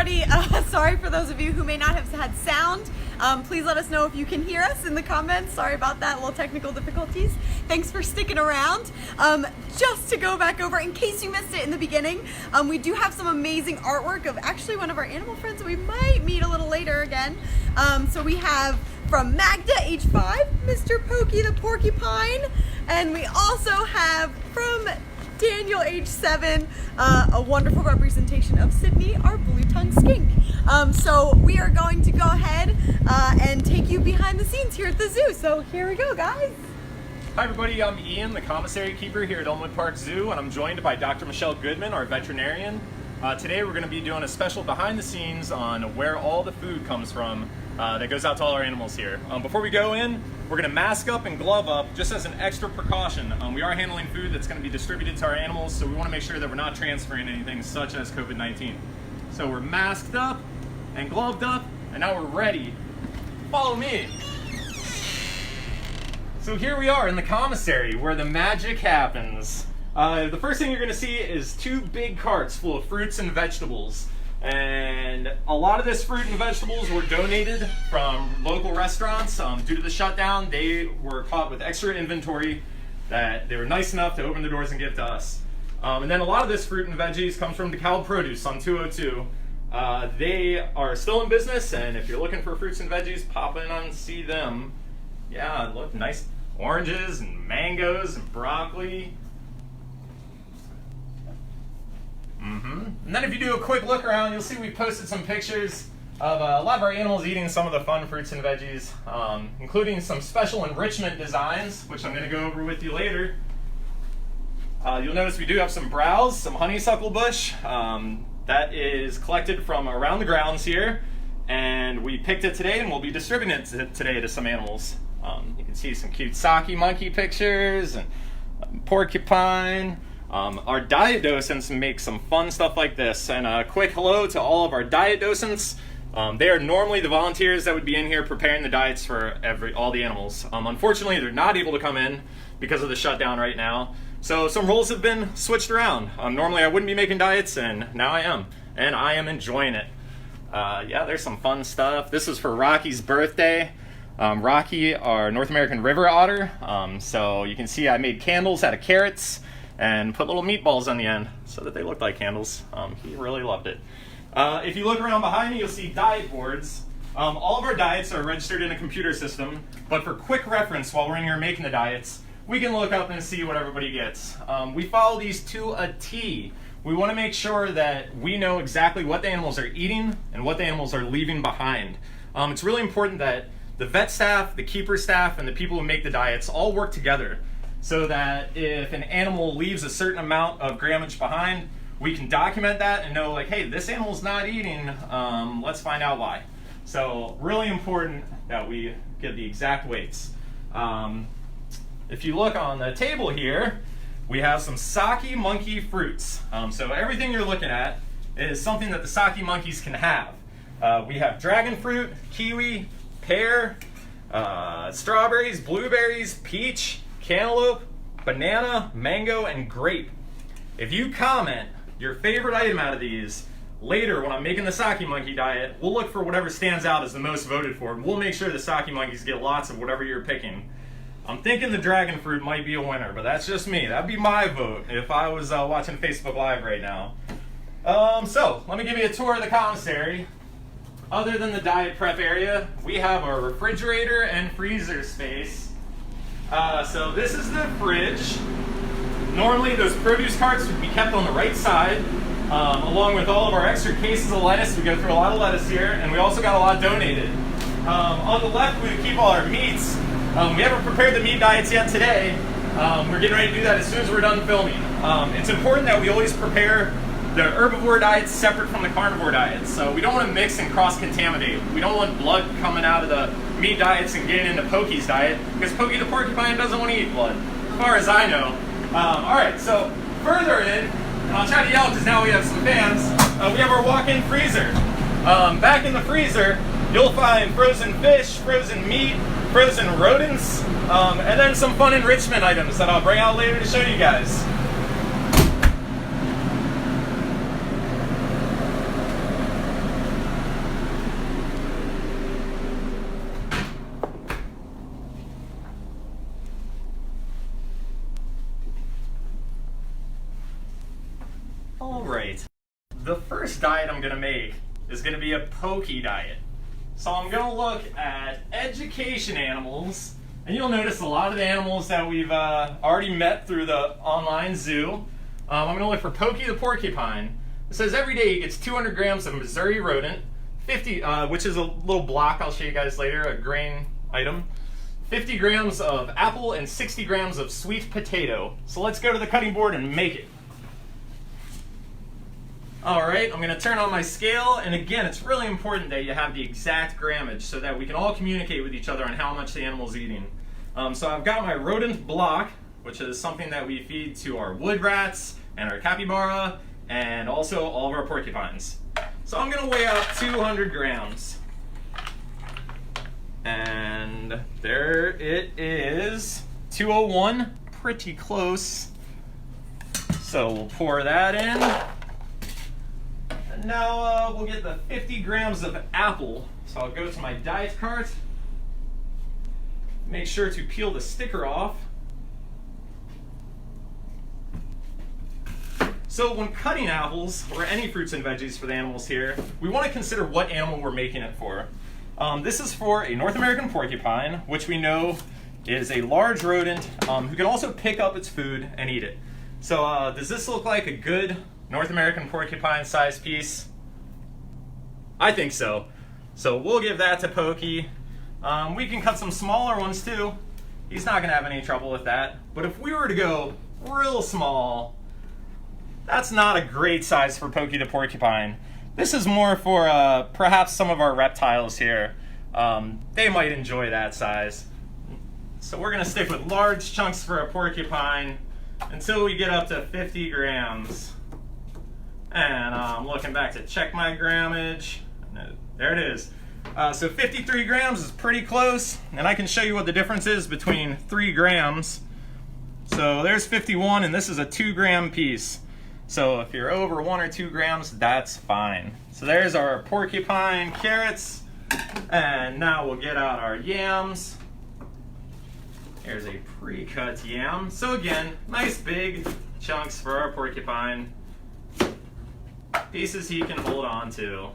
everybody. Sorry for those of you who may not have had sound. Please let us know if you can hear us in the comments. Sorry about that, little technical difficulties. Thanks for sticking around. Just to go back over, in case you missed it in the beginning, we do have some amazing artwork of actually one of our animal friends that we might meet a little later again. So we have from Magda, age 5, Mr. Pokey the Porcupine. And we also have from Daniel, age 7, a wonderful representation of Sydney, our blue-tongued skink. So we are going to go ahead and take you behind the scenes here at the zoo. So here we go, guys. Hi everybody, I'm Ian, the commissary keeper here at Elmwood Park Zoo, and I'm joined by Dr. Michelle Goodman, our veterinarian. Today we're going to be doing a special behind the scenes on where all the food comes from that goes out to all our animals here. Before we go in, we're going to mask up and glove up just as an extra precaution. We are handling food that's going to be distributed to our animals, so we want to make sure that we're not transferring anything such as COVID-19. So we're masked up and gloved up, and now we're ready. Follow me. So here we are in the commissary where the magic happens. The first thing you're going to see is 2 big carts full of fruits and vegetables. And a lot of this fruit and vegetables were donated from local restaurants. Due to the shutdown, they were caught with extra inventory that they were nice enough to open the doors and give to us. And then a lot of this fruit and veggies comes from DeKalb Produce on 202. They are still in business, and if you're looking for fruits and veggies, pop in and see them. Yeah, look, nice oranges and mangoes and broccoli. And then if you do a quick look around, you'll see we posted some pictures of a lot of our animals eating some of the fun fruits and veggies, including some special enrichment designs, which I'm going to go over with you later. You'll notice we do have some browse, some honeysuckle bush. That is collected from around the grounds here, and we picked it today and we'll be distributing it today to some animals. You can see some cute socky monkey pictures and porcupine. Our diet docents make some fun stuff like this. And a quick hello to all of our diet docents. They are normally the volunteers that would be in here preparing the diets for all the animals. Unfortunately, they're not able to come in because of the shutdown right now. So some roles have been switched around. Normally I wouldn't be making diets, and now I am. And I am enjoying it. Yeah, there's some fun stuff. This is for Rocky's birthday. Rocky, our North American river otter. So you can see I made candles out of carrots and put little meatballs on the end so that they looked like candles. He really loved it. If you look around behind me, you'll see diet boards. All of our diets are registered in a computer system, but for quick reference while we're in here making the diets, we can look up and see what everybody gets. We follow these to a T. We want to make sure that we know exactly what the animals are eating and what the animals are leaving behind. It's really important that the vet staff, the keeper staff, and the people who make the diets all work together, so that if an animal leaves a certain amount of grammage behind, we can document that and know, like, hey, this animal's not eating, let's find out why. So really important that we get the exact weights. If you look on the table here, we have some Saki monkey fruits. So everything you're looking at is something that the Saki monkeys can have. We have dragon fruit, kiwi, pear, strawberries, blueberries, peach, cantaloupe, banana, mango, and grape. If you comment your favorite item out of these, later when I'm making the Saki monkey diet, we'll look for whatever stands out as the most voted for. We'll make sure the Saki monkeys get lots of whatever you're picking. I'm thinking the dragon fruit might be a winner, but that's just me. That'd be my vote if I was watching Facebook Live right now. So let me give you a tour of the commissary. Other than the diet prep area, we have a refrigerator and freezer space. So this is the fridge. Normally those produce carts would be kept on the right side, along with all of our extra cases of lettuce. We go through a lot of lettuce here, and we also got a lot donated. On the left we keep all our meats. We haven't prepared the meat diets yet today. We're getting ready to do that as soon as we're done filming. It's important that we always prepare the herbivore diets separate from the carnivore diets. So we don't want to mix and cross-contaminate. We don't want blood coming out of the meat diets and getting into Pokey's diet, because Pokey the porcupine doesn't want to eat blood, as far as I know. Alright, so further in, and I'll try to yell because now we have some fans, we have our walk-in freezer. Back in the freezer, you'll find frozen fish, frozen meat, frozen rodents, and then some fun enrichment items that I'll bring out later to show you guys. Alright, the first diet I'm going to make is going to be a pokey diet. So I'm going to look at education animals, and you'll notice a lot of the animals that we've already met through the online zoo. I'm going to look for Pokey the porcupine. It says every day he gets 200 grams of Missouri rodent, 50, which is a little block I'll show you guys later, a grain item, 50 grams of apple, and 60 grams of sweet potato. So let's go to the cutting board and make it. Alright, I'm going to turn on my scale, and again, it's really important that you have the exact grammage so that we can all communicate with each other on how much the animal's eating. So I've got my rodent block, which is something that we feed to our wood rats and our capybara, and also all of our porcupines. So I'm going to weigh out 200 grams. And there it is, 201, pretty close. So we'll pour that in. And now we'll get the 50 grams of apple. So I'll go to my diet cart. Make sure to peel the sticker off. So when cutting apples, or any fruits and veggies for the animals here, we want to consider what animal we're making it for. This is for a North American porcupine, which we know is a large rodent who can also pick up its food and eat it. So does this look like a good North American porcupine size piece? I think so. So we'll give that to Pokey. We can cut some smaller ones too. He's not gonna have any trouble with that. But if we were to go real small, that's not a great size for Pokey the porcupine. This is more for perhaps some of our reptiles here. They might enjoy that size. So we're gonna stick with large chunks for a porcupine until we get up to 50 grams. And I'm looking back to check my grammage. There it is. So 53 grams is pretty close, and I can show you what the difference is between 3 grams. So there's 51, and this is a 2 gram piece. So if you're over 1 or 2 grams, that's fine. So there's our porcupine carrots, and now we'll get out our yams. Here's a pre-cut yam. So again, nice big chunks for our porcupine. Pieces he can hold on to.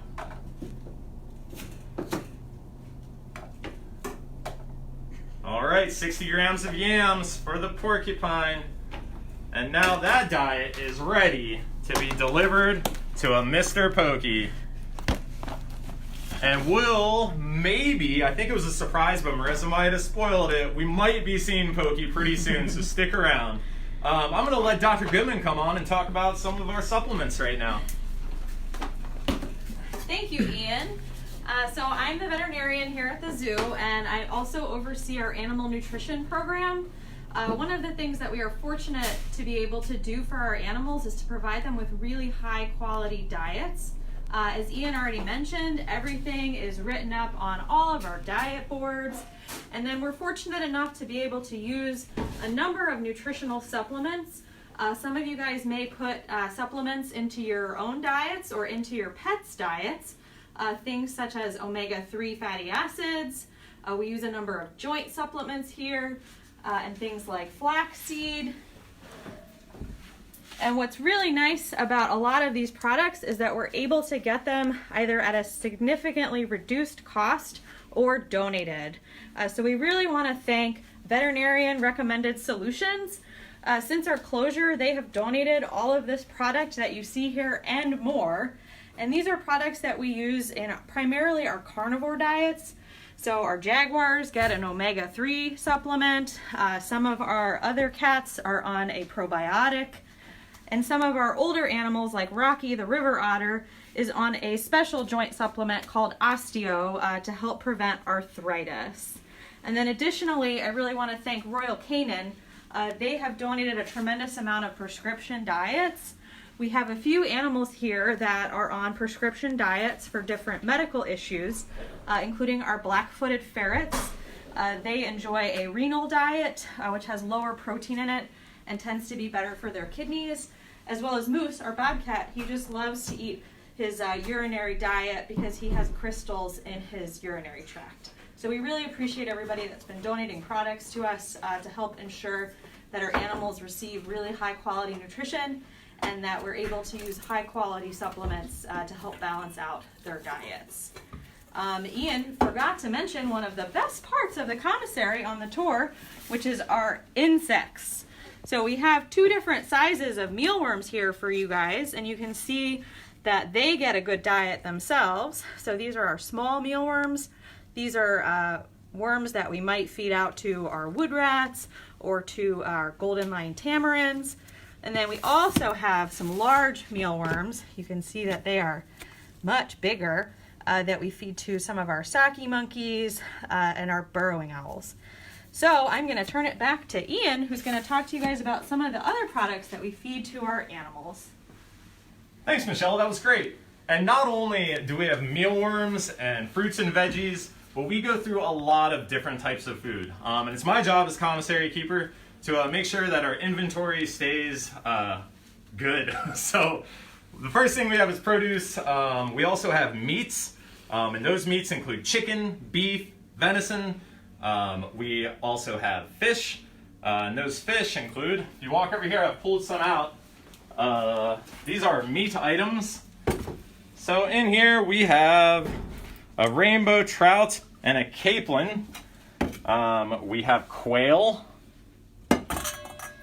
Alright, 60 grams of yams for the porcupine. And now that diet is ready to be delivered to a Mr. Pokey. And we'll maybe, I think it was a surprise, but Marissa might have spoiled it, we might be seeing Pokey pretty soon, so stick around. I'm going to let Dr. Goodman come on and talk about some of our supplements right now. Thank you, Ian. So I'm the veterinarian here at the zoo, and I also oversee our animal nutrition program. One of the things that we are fortunate to be able to do for our animals is to provide them with really high quality diets. As Ian already mentioned, everything is written up on all of our diet boards, and then we're fortunate enough to be able to use a number of nutritional supplements. Some of you guys may put supplements into your own diets or into your pets' diets. Things such as omega-3 fatty acids. We use a number of joint supplements here, and things like flaxseed. And what's really nice about a lot of these products is that we're able to get them either at a significantly reduced cost or donated. So we really want to thank Veterinarian Recommended Solutions. Since our closure, they have donated all of this product that you see here and more. And these are products that we use in primarily our carnivore diets. So our jaguars get an omega-3 supplement. Some of our other cats are on a probiotic. And some of our older animals, like Rocky, the river otter, is on a special joint supplement called Osteo to help prevent arthritis. And then additionally, I really want to thank Royal Canin. They have donated a tremendous amount of prescription diets. We have a few animals here that are on prescription diets for different medical issues, including our black-footed ferrets. They enjoy a renal diet, which has lower protein in it and tends to be better for their kidneys, as well as Moose, our bobcat. He just loves to eat his urinary diet because he has crystals in his urinary tract. So we really appreciate everybody that's been donating products to us to help ensure that our animals receive really high quality nutrition and that we're able to use high quality supplements to help balance out their diets. Ian forgot to mention one of the best parts of the commissary on the tour, which is our insects. So we have 2 different sizes of mealworms here for you guys, and you can see that they get a good diet themselves. So these are our small mealworms. These are worms that we might feed out to our wood rats or to our golden lion tamarins. And then we also have some large mealworms. You can see that they are much bigger, that we feed to some of our saki monkeys and our burrowing owls. So I'm going to turn it back to Ian, who's going to talk to you guys about some of the other products that we feed to our animals. Thanks, Michelle. That was great. And not only do we have mealworms and fruits and veggies, but we go through a lot of different types of food. And it's my job as commissary keeper to make sure that our inventory stays good. So the first thing we have is produce. We also have meats, and those meats include chicken, beef, venison. We also have fish, and those fish include, if you walk over here, I've pulled some out. These are meat items. So in here we have a rainbow trout and a capelin. We have quail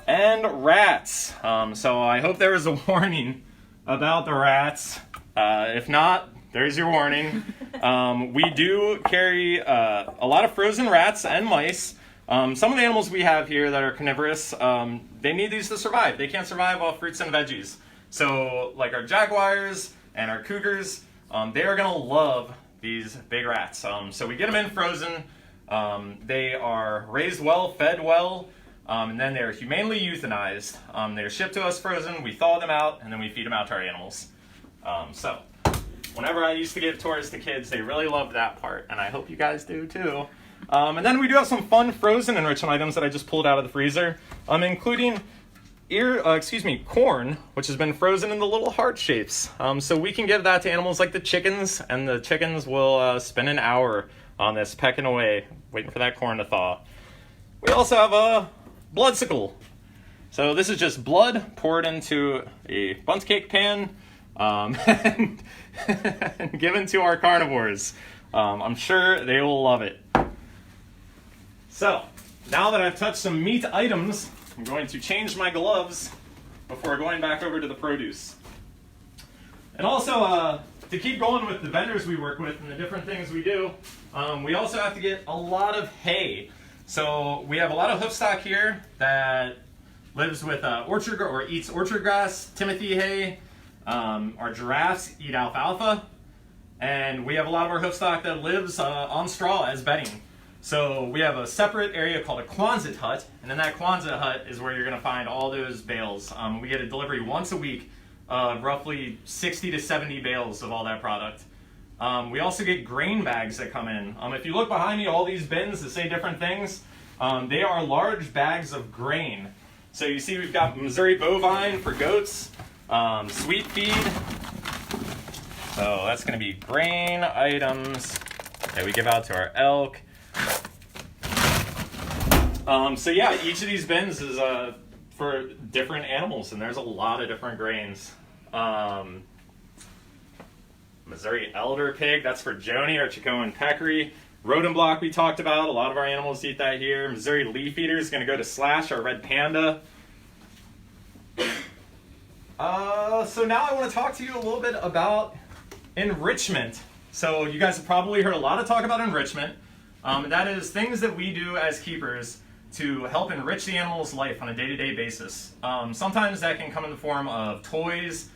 and rats. So I hope there was a warning about the rats. If not, there's your warning. We do carry a lot of frozen rats and mice. Some of the animals we have here that are carnivorous, they need these to survive. They can't survive off fruits and veggies. So like our jaguars and our cougars, they are gonna love these big rats. So we get them in frozen. They are raised well, fed well, and then they're humanely euthanized. They're shipped to us frozen, we thaw them out, and then we feed them out to our animals. So whenever I used to give tours to kids, they really loved that part, and I hope you guys do too. And then we do have some fun frozen enrichment items that I just pulled out of the freezer, including corn, which has been frozen in the little heart shapes. So we can give that to animals like the chickens, and the chickens will spend an hour on this pecking away, waiting for that corn to thaw. We also have a bloodsicle. So this is just blood poured into a bundt cake pan, and given to our carnivores. I'm sure they will love it. So, now that I've touched some meat items, I'm going to change my gloves before going back over to the produce. And also, to keep going with the vendors we work with and the different things we do, we also have to get a lot of hay. So we have a lot of hoofstock here that lives with eats orchard grass, Timothy hay. Our giraffes eat alfalfa. And we have a lot of our hoofstock that lives on straw as bedding. So we have a separate area called a Quonset hut, and in that Quonset hut is where you're going to find all those bales. We get a delivery once a week of roughly 60 to 70 bales of all that product. We also get grain bags that come in. If you look behind me, all these bins that say different things, they are large bags of grain. So you see we've got Missouri bovine for goats, sweet feed. So that's going to be grain items that we give out to our elk. So yeah, each of these bins is for different animals, and there's a lot of different grains. Missouri elder pig, that's for Joni, our Chicoan peccary. Rodent block we talked about, a lot of our animals eat that here. Missouri leaf eater is going to go to Slash, our red panda. So now I want to talk to you a little bit about enrichment. So you guys have probably heard a lot of talk about enrichment. That is things that we do as keepers to help enrich the animal's life on a day-to-day basis. Sometimes that can come in the form of toys,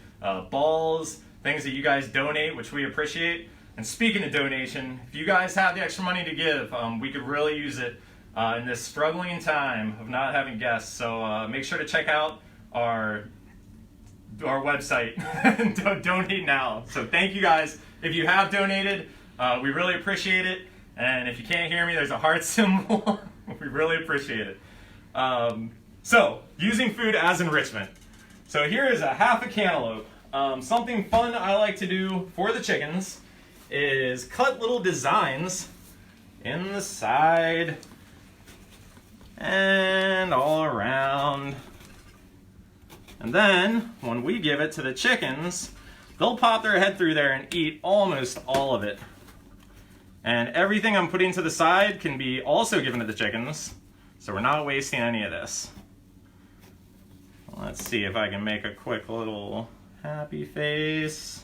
balls, things that you guys donate, which we appreciate. And speaking of donation, if you guys have the extra money to give, we could really use it in this struggling time of not having guests. So make sure to check out our website and donate now. So thank you guys. If you have donated, we really appreciate it. And if you can't hear me, there's a heart symbol. We really appreciate it. So, using food as enrichment. So here is a half a cantaloupe. Something fun I like to do for the chickens is cut little designs in the side and all around. And then when we give it to the chickens, they'll pop their head through there and eat almost all of it. And everything I'm putting to the side can be also given to the chickens, so we're not wasting any of this. Let's see if I can make a quick little happy face.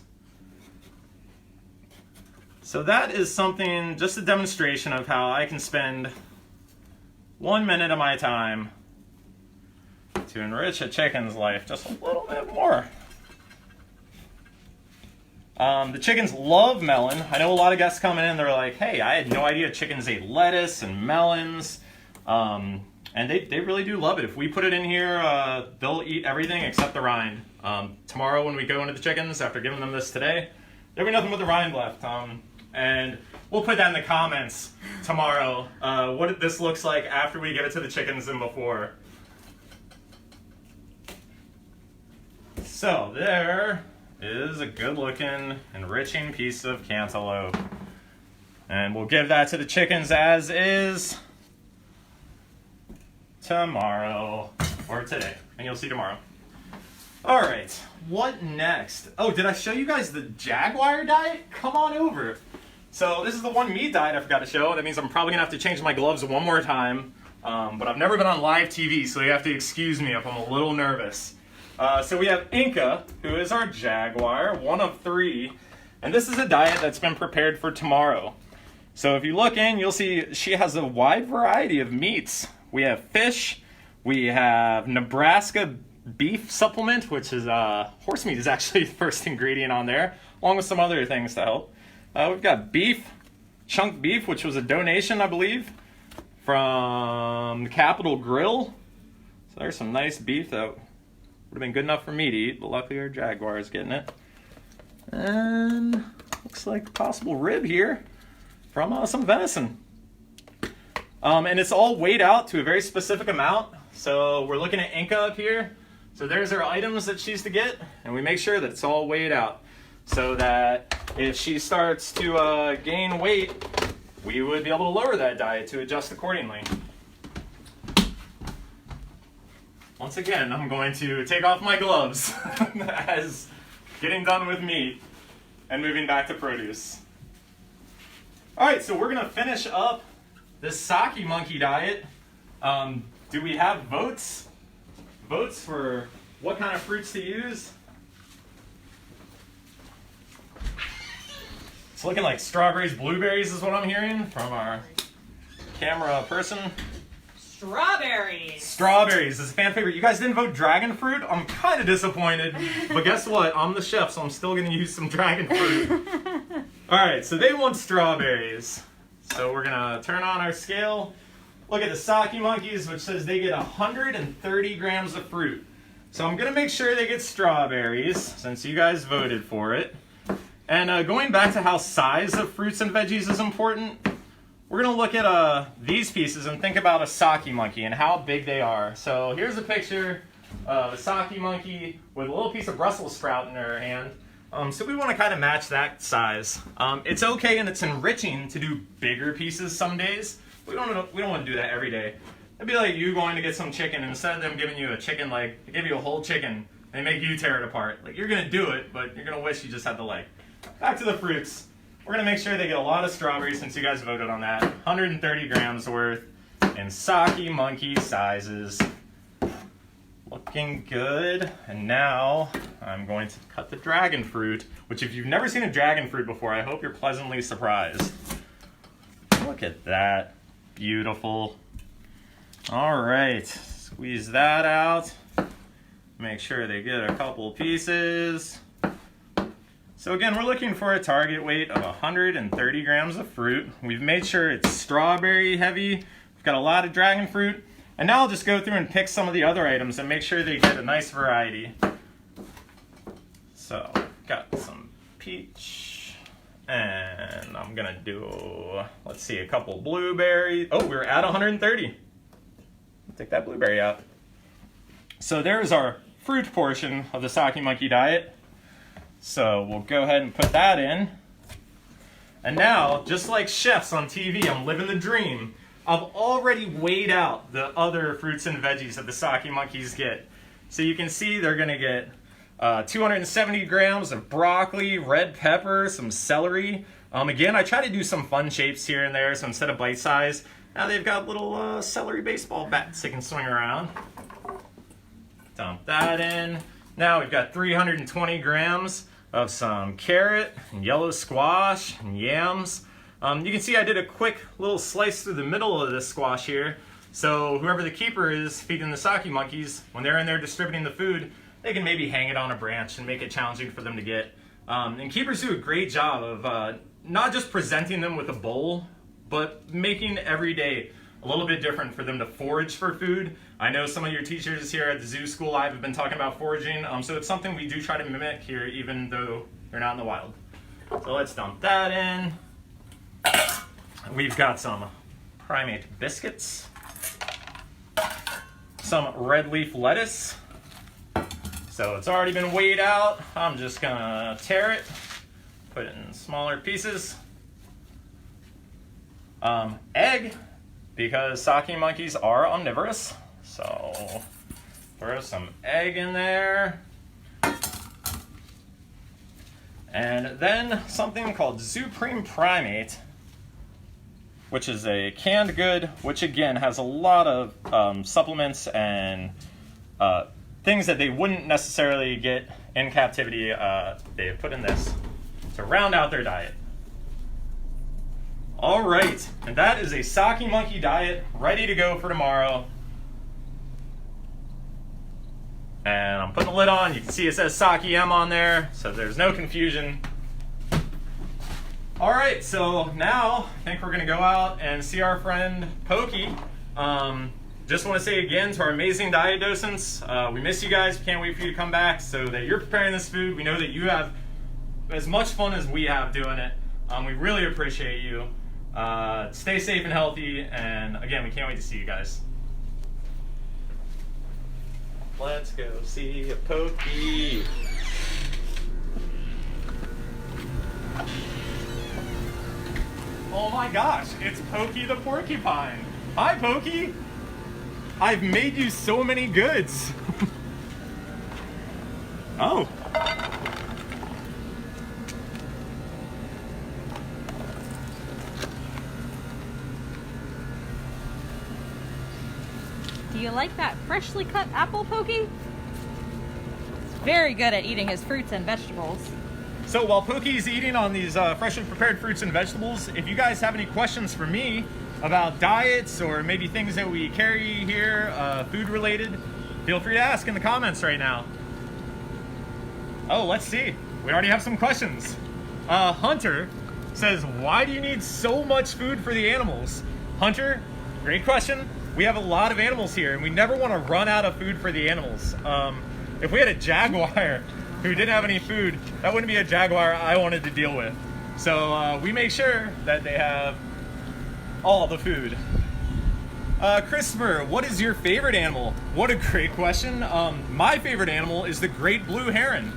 So that is something, just a demonstration of how I can spend 1 minute of my time to enrich a chicken's life just a little bit more. The chickens love melon. I know a lot of guests come in and they're like, hey, I had no idea chickens ate lettuce and melons. And they really do love it. If we put it in here, they'll eat everything except the rind. Tomorrow when we go into the chickens, after giving them this today, there'll be nothing but the rind left. And we'll put that in the comments tomorrow, what this looks like after we give it to the chickens and before. So there is a good looking, enriching piece of cantaloupe. And we'll give that to the chickens as is tomorrow, or today, and you'll see tomorrow. All right, what next? Oh, did I show you guys the Jaguar diet? Come on over. So this is the one meat diet I forgot to show. That means I'm probably gonna have to change my gloves one more time, but I've never been on live TV, so you have to excuse me if I'm a little nervous. So we have Inca, who is our Jaguar, one of 3, and this is a diet that's been prepared for tomorrow. So if you look in, you'll see she has a wide variety of meats. We have fish, we have Nebraska beef supplement, which is horse meat is actually the first ingredient on there, along with some other things to help. We've got beef, chunk beef, which was a donation, I believe, from Capitol Grill. So there's some nice beef that would have been good enough for me to eat, but luckily our Jaguar is getting it. And looks like a possible rib here from some venison. And it's all weighed out to a very specific amount. So we're looking at Inca up here. So there's our items that she's to get, and we make sure that it's all weighed out so that if she starts to gain weight, we would be able to lower that diet to adjust accordingly. Once again, I'm going to take off my gloves as getting done with meat and moving back to produce. All right, so we're gonna finish up this Saki monkey diet. Do we have votes? Votes for what kind of fruits to use? It's looking like strawberries, blueberries is what I'm hearing from our camera person. Strawberries. Strawberries is a fan favorite. You guys didn't vote dragon fruit? I'm kind of disappointed, but guess what? I'm the chef, so I'm still gonna use some dragon fruit. All right, so they want strawberries. So we're gonna turn on our scale. Look at the Saki monkeys, which says they get 130 grams of fruit. So I'm gonna make sure they get strawberries, since you guys voted for it. And going back to how size of fruits and veggies is important, we're gonna look at these pieces and think about a Saki monkey and how big they are. So here's a picture of a Saki monkey with a little piece of Brussels sprout in her hand. So we want to kind of match that size. It's okay and it's enriching to do bigger pieces some days. We don't want to do that every day. It'd be like you going to get some chicken, and instead of them giving you a chicken leg, they give you a whole chicken. They make you tear it apart. Like, you're gonna do it, but you're gonna wish you just had the leg. Back to the fruits. We're gonna make sure they get a lot of strawberries since you guys voted on that. 130 grams worth in Saki monkey sizes. Looking good. And now I'm going to cut the dragon fruit, which if you've never seen a dragon fruit before, I hope you're pleasantly surprised. Look at that. Beautiful. All right, squeeze that out. Make sure they get a couple pieces. So again, we're looking for a target weight of 130 grams of fruit. We've made sure it's strawberry heavy. We've got a lot of dragon fruit. And now I'll just go through and pick some of the other items and make sure they get a nice variety. So, got some peach, and I'm gonna do, let's see, a couple blueberries. Oh, we're at 130. Take that blueberry out. So there's our fruit portion of the Saki monkey diet. So we'll go ahead and put that in. And now, just like chefs on TV, I'm living the dream. I've already weighed out the other fruits and veggies that the Saki monkeys get. So you can see they're gonna get 270 grams of broccoli, red pepper, some celery. Again, I try to do some fun shapes here and there, so instead of bite size, now they've got little celery baseball bats they can swing around. Dump that in. Now we've got 320 grams of some carrot and yellow squash and yams. You can see I did a quick little slice through the middle of this squash here. So whoever the keeper is feeding the sake monkeys, when they're in there distributing the food, they can maybe hang it on a branch and make it challenging for them to get. And keepers do a great job of not just presenting them with a bowl, but making every day a little bit different for them to forage for food. I know some of your teachers here at the Zoo School Live have been talking about foraging, so it's something we do try to mimic here, even though they're not in the wild. So let's dump that in. We've got some primate biscuits, some red leaf lettuce. So it's already been weighed out. I'm just gonna tear it, put it in smaller pieces. Egg, because sake monkeys are omnivorous. So throw some egg in there. And then something called Supreme Primate, which is a canned good, which again has a lot of supplements and things that they wouldn't necessarily get in captivity. They have put in this to round out their diet. All right, and that is a sake monkey diet ready to go for tomorrow. And I'm putting the lid on. You can see it says Sake M on there, so there's no confusion. All right, so now I think we're gonna go out and see our friend Pokey. Just want to say again to our amazing diet docents, we miss you guys. We can't wait for you to come back so that you're preparing this food. We know that you have as much fun as we have doing it. We really appreciate you. Stay safe and healthy, and again, we can't wait to see you guys. Let's go see a Pokey. Oh my gosh, it's Pokey the porcupine. Hi, Pokey. I've made you so many goods. Oh. Do you like that freshly cut apple, Pokey? He's very good at eating his fruits and vegetables. So while Pokey's eating on these freshly prepared fruits and vegetables, if you guys have any questions for me about diets or maybe things that we carry here, food related, feel free to ask in the comments right now. Oh, let's see. We already have some questions. Hunter says, why do you need so much food for the animals? Hunter, great question. We have a lot of animals here, and we never want to run out of food for the animals. If we had a jaguar who didn't have any food, that wouldn't be a jaguar I wanted to deal with. So we make sure that they have all the food. Christopher, what is your favorite animal? What a great question. My favorite animal is the great blue heron.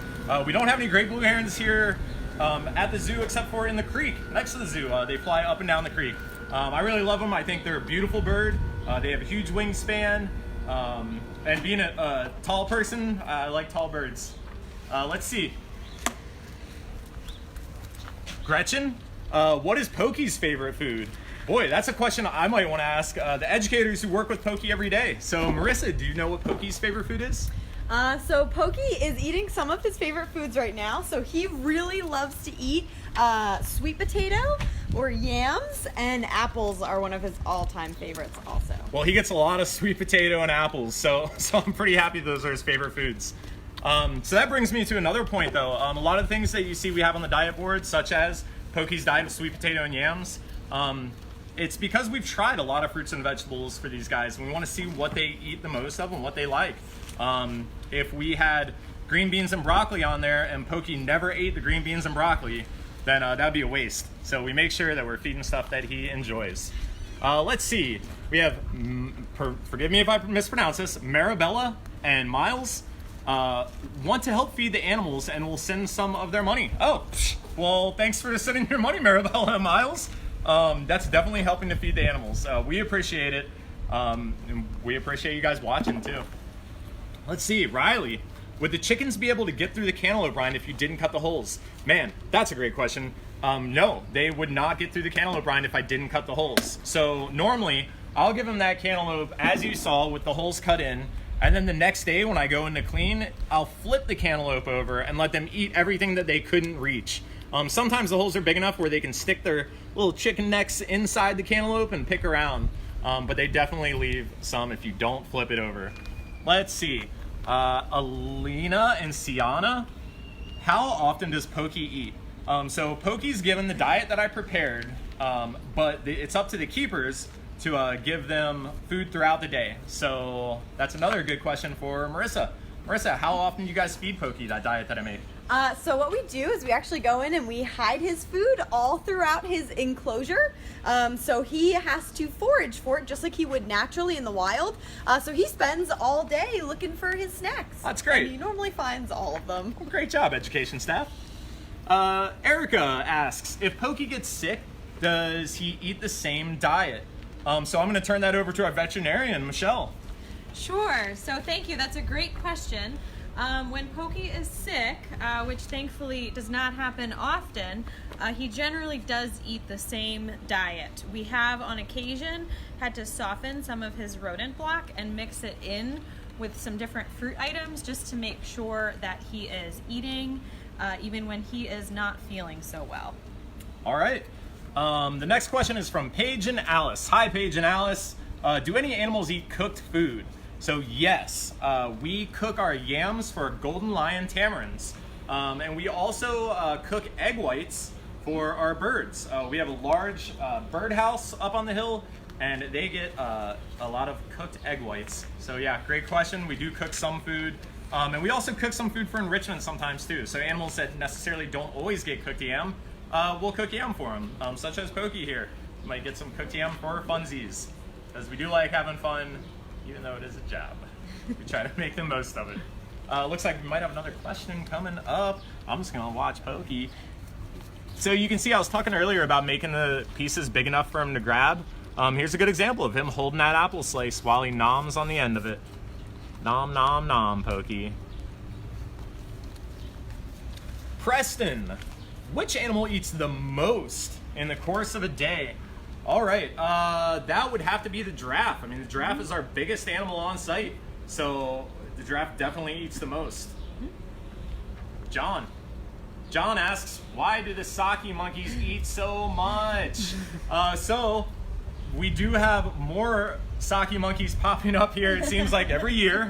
We don't have any great blue herons here at the zoo except for in the creek next to the zoo. They fly up and down the creek. I really love them. I think they're a beautiful bird. They have a huge wingspan, and being a tall person, I like tall birds. Let's see. Gretchen, what is Pokey's favorite food? Boy, that's a question I might want to ask the educators who work with Pokey every day. So Marissa, do you know what Pokey's favorite food is? So Pokey is eating some of his favorite foods right now. So he really loves to eat sweet potato or yams, and apples are one of his all-time favorites also. Well, he gets a lot of sweet potato and apples, so I'm pretty happy those are his favorite foods. So that brings me to another point though. A lot of things that you see we have on the diet board, such as Pokey's diet of sweet potato and yams, it's because we've tried a lot of fruits and vegetables for these guys, and we want to see what they eat the most of and what they like. If we had green beans and broccoli on there and Pokey never ate the green beans and broccoli, then that'd be a waste. So we make sure that we're feeding stuff that he enjoys. Let's see. We have, forgive me if I mispronounce this, Marabella and Miles want to help feed the animals and will send some of their money. Oh, well, thanks for sending your money, Marabella and Miles. That's definitely helping to feed the animals. We appreciate it. And we appreciate you guys watching too. Let's see, Riley. Would the chickens be able to get through the cantaloupe rind if you didn't cut the holes? Man, that's a great question. No, they would not get through the cantaloupe rind if I didn't cut the holes. So normally, I'll give them that cantaloupe as you saw with the holes cut in, and then the next day when I go in to clean, I'll flip the cantaloupe over and let them eat everything that they couldn't reach. Sometimes the holes are big enough where they can stick their little chicken necks inside the cantaloupe and pick around, but they definitely leave some if you don't flip it over. Let's see. Alina and Sienna, how often does Pokey eat? So Pokey's given the diet that I prepared, but it's up to the keepers to give them food throughout the day. So that's another good question for Marissa. Marissa, how often do you guys feed Pokey that diet that I made? So what we do is we actually go in and we hide his food all throughout his enclosure. So he has to forage for it just like he would naturally in the wild. So he spends all day looking for his snacks. That's great. And he normally finds all of them. Well, great job, education staff. Erica asks, if Pokey gets sick, does he eat the same diet? So I'm going to turn that over to our veterinarian, Michelle. Sure. So thank you. That's a great question. When Pokey is sick, which thankfully does not happen often, he generally does eat the same diet. We have on occasion had to soften some of his rodent block and mix it in with some different fruit items just to make sure that he is eating even when he is not feeling so well. All right. The next question is from Paige and Alice. Hi, Paige and Alice. Do any animals eat cooked food? So yes, we cook our yams for golden lion tamarins. And we also cook egg whites for our birds. We have a large birdhouse up on the hill, and they get a lot of cooked egg whites. So yeah, great question. We do cook some food. And we also cook some food for enrichment sometimes too. So animals that necessarily don't always get cooked yam, we'll cook yam for them, such as Pokey here. You might get some cooked yam for funsies, because we do like having fun, even though it is a job. We try to make the most of it. Looks like we might have another question coming up. I'm just gonna watch Pokey. So you can see I was talking earlier about making the pieces big enough for him to grab. Here's a good example of him holding that apple slice while he noms on the end of it. Nom, nom, nom, Pokey. Preston, which animal eats the most in the course of a day? All right, that would have to be the giraffe. I mean, the giraffe is our biggest animal on site, so the giraffe definitely eats the most. John asks, why do the Saki monkeys eat so much? So we do have more Saki monkeys popping up here, it seems like every year.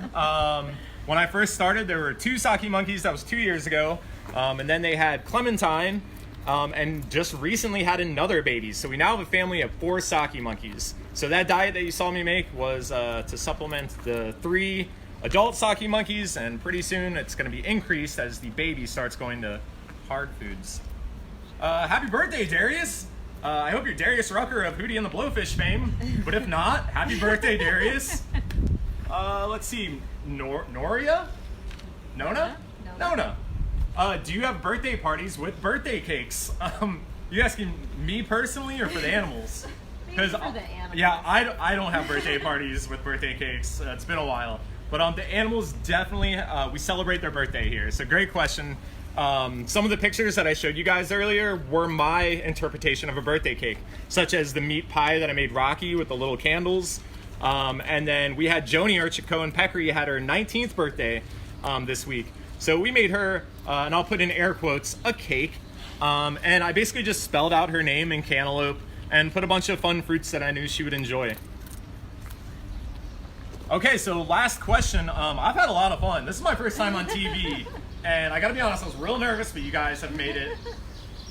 When I first started, there were 2 Saki monkeys. That was 2 years ago. And then they had Clementine, and just recently had another baby. So we now have a family of 4 Saki monkeys. So that diet that you saw me make was to supplement the 3 adult Saki monkeys, and pretty soon it's going to be increased as the baby starts going to hard foods. Happy birthday, Darius! I hope you're Darius Rucker of Hootie and the Blowfish fame, but if not, happy birthday, Darius. Let's see, Noria? Nona? Nona. Do you have birthday parties with birthday cakes? You asking me personally or for the animals? Maybe for the animals. Yeah, I don't have birthday parties with birthday cakes. It's been a while. But the animals definitely, we celebrate their birthday here. So great question. Some of the pictures that I showed you guys earlier were my interpretation of a birthday cake, such as the meat pie that I made Rocky with the little candles. And then we had Joni Cohen-Peckery had her 19th birthday this week. So we made her, and I'll put in air quotes, a cake. And I basically just spelled out her name in cantaloupe and put a bunch of fun fruits that I knew she would enjoy. Okay, so last question. I've had a lot of fun. This is my first time on TV. And I gotta be honest, I was real nervous, but you guys have made it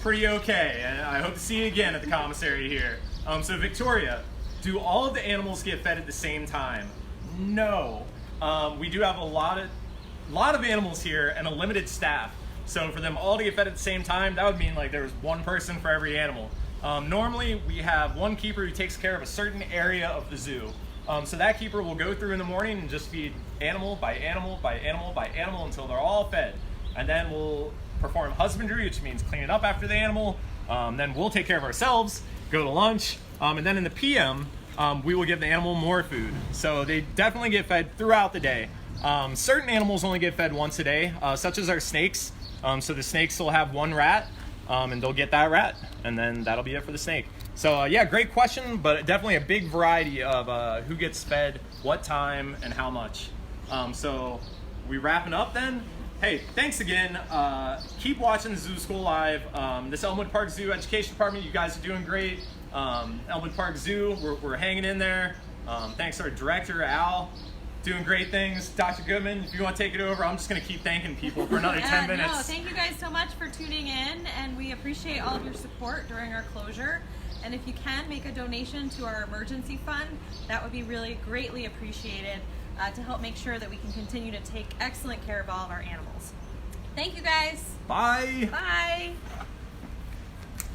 pretty okay. And I hope to see you again at the commissary here. So Victoria, do all of the animals get fed at the same time? No. We do have a lot of animals here and a limited staff. So for them all to get fed at the same time, that would mean like there was one person for every animal. Normally we have one keeper who takes care of a certain area of the zoo. So that keeper will go through in the morning and just feed animal by animal by animal by animal until they're all fed. And then we'll perform husbandry, which means cleaning up after the animal. Then we'll take care of ourselves, go to lunch, and then in the PM, we will give the animal more food. So they definitely get fed throughout the day. Certain animals only get fed once a day, such as our snakes. So the snakes will have one rat, and they'll get that rat, and then that'll be it for the snake. So yeah, great question, but definitely a big variety of who gets fed, what time, and how much. So we wrapping up then? Hey, thanks again. Keep watching Zoo School Live. This Elmwood Park Zoo Education Department, you guys are doing great. Elmwood Park Zoo, we're hanging in there. Thanks to our director, Al, doing great things. Dr. Goodman, if you want to take it over, I'm just going to keep thanking people for another 10 minutes. No, thank you guys so much for tuning in, and we appreciate all of your support during our closure. And if you can, make a donation to our emergency fund. That would be really greatly appreciated to help make sure that we can continue to take excellent care of all of our animals. Thank you guys. Bye. Bye.